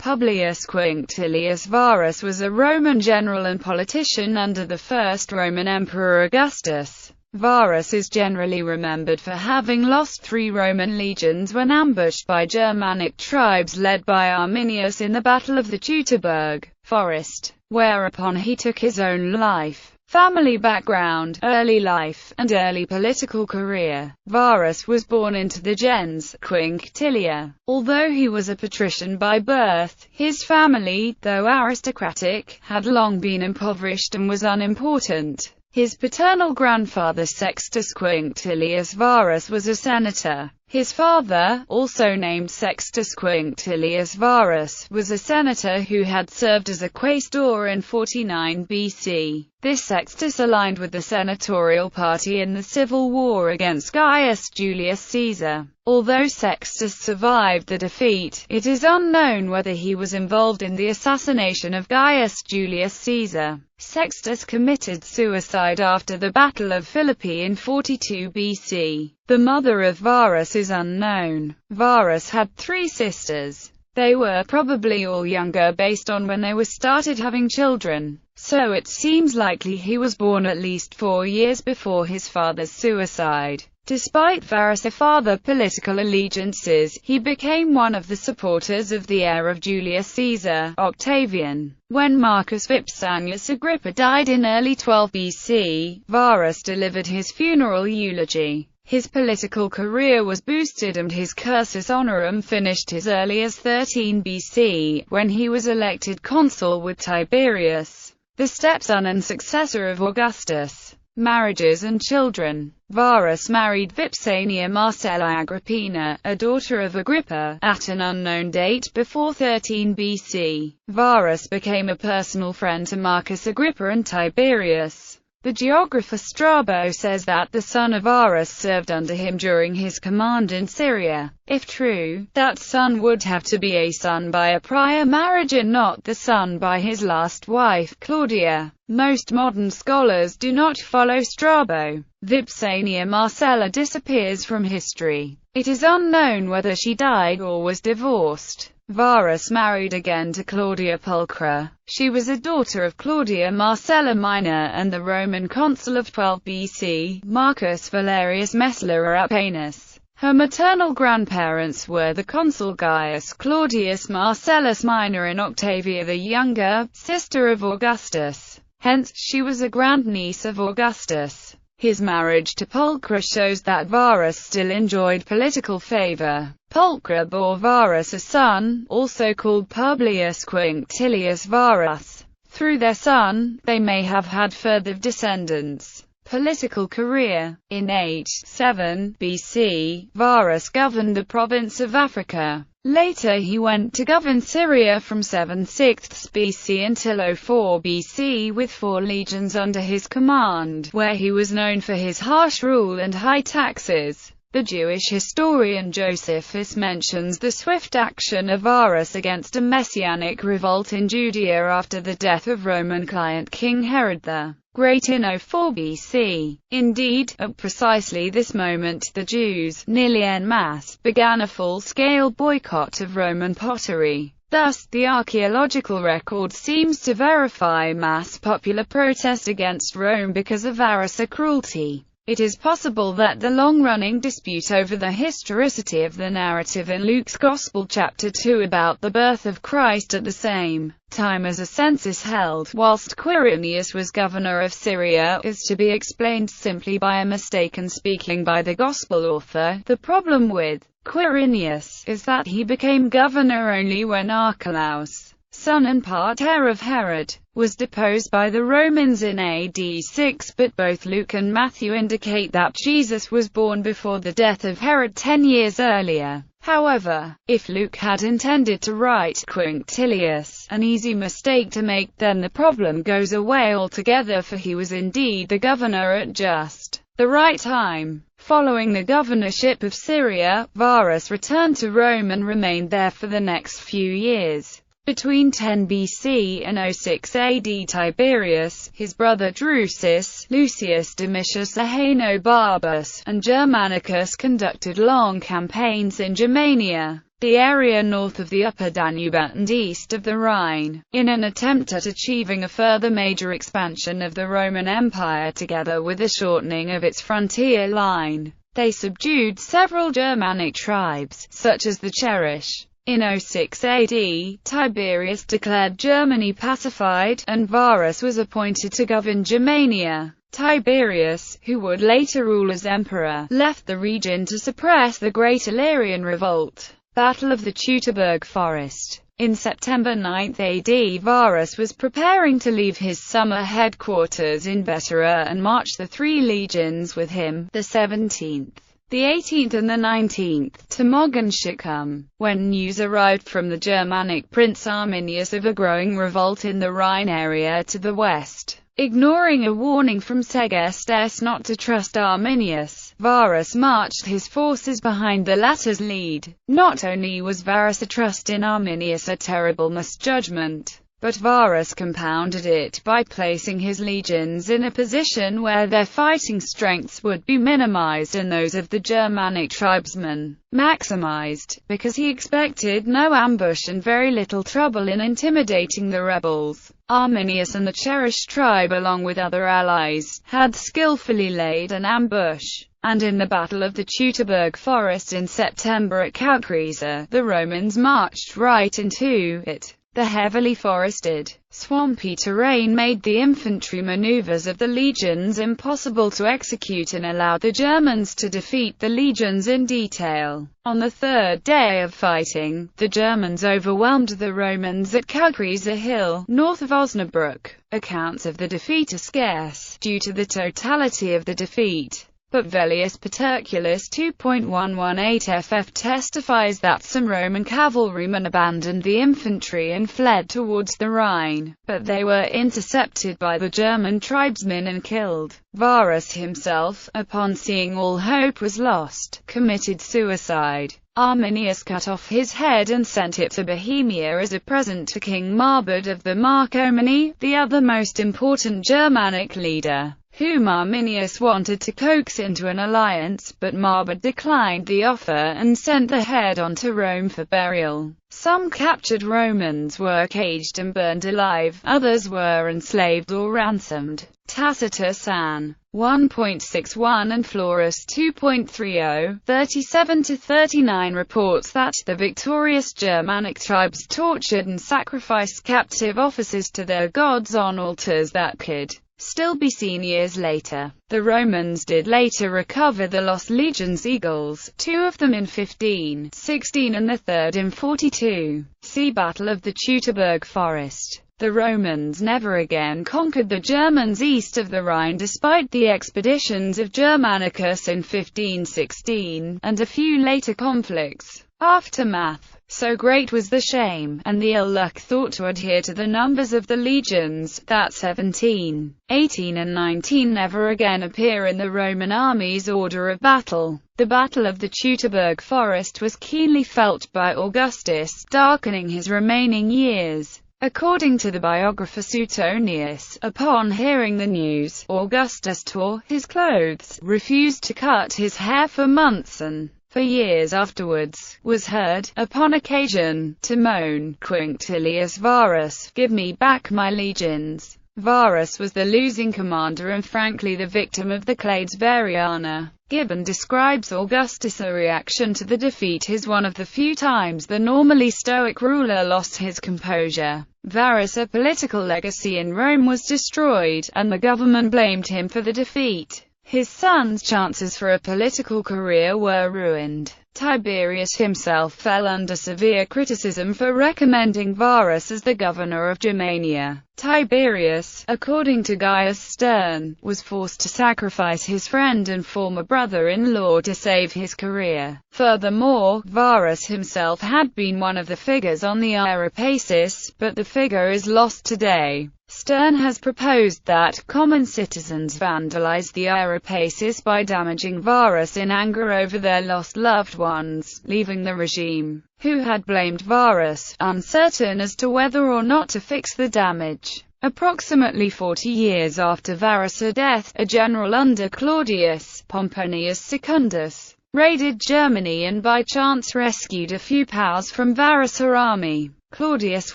Publius Quinctilius Varus was a Roman general and politician under the first Roman Emperor Augustus. Varus is generally remembered for having lost 3 Roman legions when ambushed by Germanic tribes led by Arminius in the Battle of the Terberg forest, whereupon he took his own life. Family background, early life, and early political career. Varus was born into the gens Quinctilia. Although he was a patrician by birth, his family, though aristocratic, had long been impoverished and was unimportant. His paternal grandfather Sextus Quinctilius Varus was a senator. His father, also named Sextus Quinctilius Varus, was a senator who had served as a quaestor in 49 BC. This Sextus aligned with the senatorial party in the civil war against Gaius Julius Caesar. Although Sextus survived the defeat, it is unknown whether he was involved in the assassination of Gaius Julius Caesar. Sextus committed suicide after the Battle of Philippi in 42 BC. The mother of Varus is unknown. Varus had 3 sisters. They were probably all younger based on when they were started having children, so it seems likely he was born at least 4 years before his father's suicide. Despite Varus' father's political allegiances, he became one of the supporters of the heir of Julius Caesar, Octavian. When Marcus Vipsanius Agrippa died in early 12 BC, Varus delivered his funeral eulogy. His political career was boosted and his cursus honorum finished as early as 13 BC, when he was elected consul with Tiberius, the stepson and successor of Augustus. Marriages and children. Varus married Vipsania Marcella Agrippina, a daughter of Agrippa, at an unknown date before 13 BC. Varus became a personal friend to Marcus Agrippa and Tiberius. The geographer Strabo says that the son of Varus served under him during his command in Syria. If true, that son would have to be a son by a prior marriage and not the son by his last wife, Claudia. Most modern scholars do not follow Strabo. Vipsania Marcella disappears from history. It is unknown whether she died or was divorced. Varus married again to Claudia Pulchra. She was a daughter of Claudia Marcella Minor and the Roman consul of 12 BC, Marcus Valerius Messala Appianus. Her maternal grandparents were the consul Gaius Claudius Marcellus Minor and Octavia the Younger, sister of Augustus. Hence, she was a grandniece of Augustus. His marriage to Pulchra shows that Varus still enjoyed political favor. Pulchra bore Varus a son, also called Publius Quinctilius Varus. Through their son, they may have had further descendants. Political career. In 7 BC, Varus governed the province of Africa. Later he went to govern Syria from 7/6 BC until 04 BC with 4 legions under his command, where he was known for his harsh rule and high taxes. The Jewish historian Josephus mentions the swift action of Varus against a messianic revolt in Judea after the death of Roman client King Herod the Great in 04 BC. Indeed, at precisely this moment, the Jews, nearly en masse, began a full-scale boycott of Roman pottery. Thus, the archaeological record seems to verify mass popular protest against Rome because of Varus' cruelty. It is possible that the long-running dispute over the historicity of the narrative in Luke's Gospel chapter 2 about the birth of Christ at the same time as a census held, whilst Quirinius was governor of Syria, is to be explained simply by a mistaken speaking by the Gospel author. The problem with Quirinius is that he became governor only when Archelaus, son and part heir of Herod, was deposed by the Romans in AD 6, but both Luke and Matthew indicate that Jesus was born before the death of Herod 10 years earlier. However, if Luke had intended to write Quinctilius, an easy mistake to make, then the problem goes away altogether, for he was indeed the governor at just the right time. Following the governorship of Syria, Varus returned to Rome and remained there for the next few years. Between 10 BC and 06 AD, Tiberius, his brother Drusus, Lucius Domitius Ahenobarbus, and Germanicus conducted long campaigns in Germania. the area north of the upper Danube and east of the Rhine, in an attempt at achieving a further major expansion of the Roman Empire together with a shortening of its frontier line. They subdued several Germanic tribes, such as the Cherish. In 06 AD, Tiberius declared Germany pacified, and Varus was appointed to govern Germania. Tiberius, who would later rule as emperor, left the region to suppress the Great Illyrian Revolt. Battle of the Terberg Forest. In September 9 AD, Varus was preparing to leave his summer headquarters in Vetera and march the three legions with him, the 17th, the 18th and the 19th, to Mogontiacum, when news arrived from the Germanic prince Arminius of a growing revolt in the Rhine area to the west. Ignoring a warning from Segestes not to trust Arminius, Varus marched his forces behind the latter's lead. Not only was Varus a trust in Arminius a terrible misjudgment, but Varus compounded it by placing his legions in a position where their fighting strengths would be minimized and those of the Germanic tribesmen maximized, because he expected no ambush and very little trouble in intimidating the rebels. Arminius and the Cherish tribe, along with other allies, had skillfully laid an ambush, and in the Battle of the Terberg Forest in September at Caucresa, the Romans marched right into it. The heavily forested, swampy terrain made the infantry maneuvers of the legions impossible to execute and allowed the Germans to defeat the legions in detail. On the third day of fighting, the Germans overwhelmed the Romans at Caucresa Hill, north of Osnabrück. Accounts of the defeat are scarce, due to the totality of the defeat. But Velleius Paterculus 2.118 ff testifies that some Roman cavalrymen abandoned the infantry and fled towards the Rhine, but they were intercepted by the German tribesmen and killed. Varus himself, upon seeing all hope was lost, committed suicide. Arminius cut off his head and sent it to Bohemia as a present to King Marbod of the Marcomanni, the other most important Germanic leader, whom Arminius wanted to coax into an alliance, but Marbod declined the offer and sent the head on to Rome for burial. Some captured Romans were caged and burned alive, others were enslaved or ransomed. Tacitus An. 1.61 and Florus 2.30, 37-39 reports that the victorious Germanic tribes tortured and sacrificed captive officers to their gods on altars that could still be seen years later. The Romans did later recover the lost legions eagles, two of them in 1516 and the third in 42. See Battle of the Terberg Forest. The Romans never again conquered the Germans east of the Rhine despite the expeditions of Germanicus in 1516, and a few later conflicts. Aftermath. So great was the shame, and the ill luck thought to adhere to the numbers of the legions, that 17, 18 and 19 never again appear in the Roman army's order of battle. The Battle of the Terberg Forest was keenly felt by Augustus, darkening his remaining years. According to the biographer Suetonius, upon hearing the news, Augustus tore his clothes, refused to cut his hair for months and, for years afterwards, was heard, upon occasion, to moan, "Quinctilius Varus, give me back my legions." Varus was the losing commander and frankly the victim of the Clades Variana. Gibbon describes Augustus' reaction to the defeat as one of the few times the normally stoic ruler lost his composure. Varus' political legacy in Rome was destroyed, and the government blamed him for the defeat. His son's chances for a political career were ruined. Tiberius himself fell under severe criticism for recommending Varus as the governor of Germania. Tiberius, according to Gaius Stern, was forced to sacrifice his friend and former brother-in-law to save his career. Furthermore, Varus himself had been one of the figures on the Areopagus, but the figure is lost today. Stern has proposed that common citizens vandalized the Areopagus by damaging Varus in anger over their lost loved ones, leaving the regime, who had blamed Varus, uncertain as to whether or not to fix the damage. Approximately 40 years after Varus' death, a general under Claudius, Pomponius Secundus, raided Germany and by chance rescued a few POWs from Varus' army. Claudius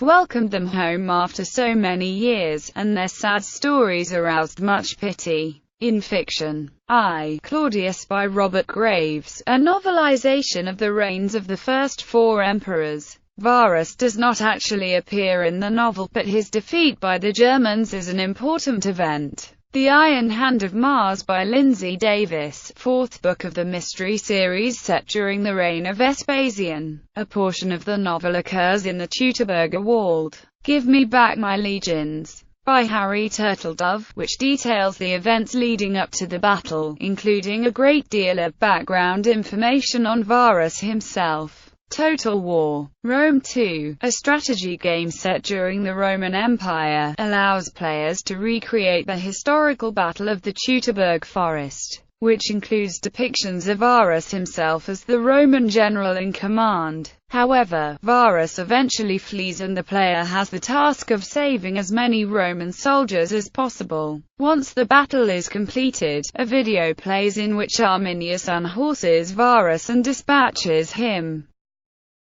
welcomed them home after so many years, and their sad stories aroused much pity. In fiction, I, Claudius by Robert Graves, a novelization of the reigns of the first 4 emperors. Varus does not actually appear in the novel, but his defeat by the Germans is an important event. The Iron Hand of Mars by Lindsay Davis, 4th book of the Mystery series set during the reign of Vespasian. A portion of the novel occurs in the Teutoburger Wald. Give Me Back My Legions by Harry Turtledove, which details the events leading up to the battle, including a great deal of background information on Varus himself. Total War. Rome 2, a strategy game set during the Roman Empire, allows players to recreate the historical Battle of the Teutoburg Forest, which includes depictions of Varus himself as the Roman general in command. However, Varus eventually flees and the player has the task of saving as many Roman soldiers as possible. Once the battle is completed, a video plays in which Arminius unhorses Varus and dispatches him.